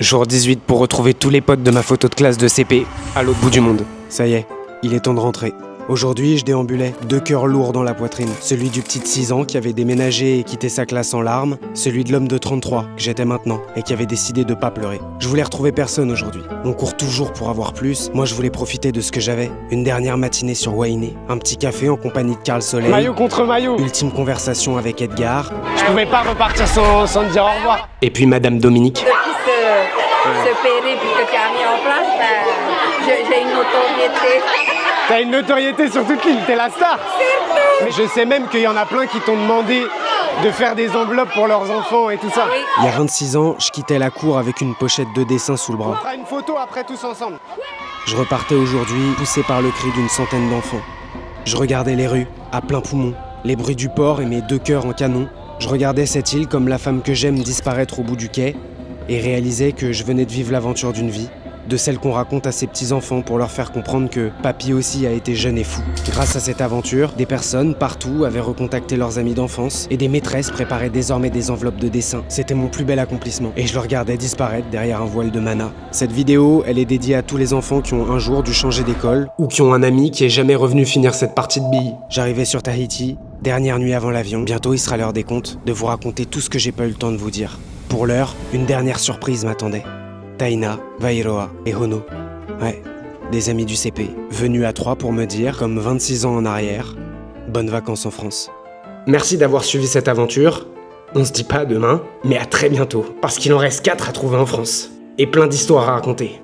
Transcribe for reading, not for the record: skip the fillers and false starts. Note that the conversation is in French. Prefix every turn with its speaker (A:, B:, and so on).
A: Jour 18 pour retrouver tous les potes de ma photo de classe de CP à l'autre bout du monde. Ça y est, il est temps de rentrer. Aujourd'hui, je déambulais, 2 cœurs lourds dans la poitrine. Celui du petit de 6 ans qui avait déménagé et quitté sa classe en larmes, celui de l'homme de 33, que j'étais maintenant, et qui avait décidé de pas pleurer. Je voulais retrouver personne aujourd'hui. On court toujours pour avoir plus, moi je voulais profiter de ce que j'avais. Une dernière matinée sur Wainé, un petit café en compagnie de Carl Soleil.
B: Maillot contre maillot.
A: Ultime conversation avec Edgar.
B: Je pouvais pas repartir sans te dire au revoir.
A: Et puis Madame Dominique.
C: Depuis ce périple que tu as mis en place, j'ai une notoriété.
B: T'as une notoriété sur toute l'île, t'es la star. Mais je sais même qu'il y en a plein qui t'ont demandé de faire des enveloppes pour leurs enfants et tout ça.
C: Oui.
A: Il y a 26 ans, je quittais la cour avec une pochette de dessins sous le
B: On
A: bras.
B: fera une photo après tous ensemble.
A: Je repartais aujourd'hui, poussé par le cri d'une centaine d'enfants. Je regardais les rues, à plein poumon, les bruits du port et mes 2 cœurs en canon. Je regardais cette île comme la femme que j'aime disparaître au bout du quai et réalisais que je venais de vivre l'aventure d'une vie, de celle qu'on raconte à ses petits-enfants pour leur faire comprendre que papy aussi a été jeune et fou. Grâce à cette aventure, des personnes partout avaient recontacté leurs amis d'enfance et des maîtresses préparaient désormais des enveloppes de dessins. C'était mon plus bel accomplissement et je le regardais disparaître derrière un voile de mana. Cette vidéo, elle est dédiée à tous les enfants qui ont un jour dû changer d'école ou qui ont un ami qui est jamais revenu finir cette partie de billes. J'arrivais sur Tahiti, dernière nuit avant l'avion. Bientôt il sera l'heure des comptes, de vous raconter tout ce que j'ai pas eu le temps de vous dire. Pour l'heure, une dernière surprise m'attendait. Taina, Vairoa et Hono. Ouais, des amis du CP, venus à 3 pour me dire, comme 26 ans en arrière, bonnes vacances en France. Merci d'avoir suivi cette aventure. On se dit pas à demain, mais à très bientôt, parce qu'il en reste 4 à trouver en France. Et plein d'histoires à raconter.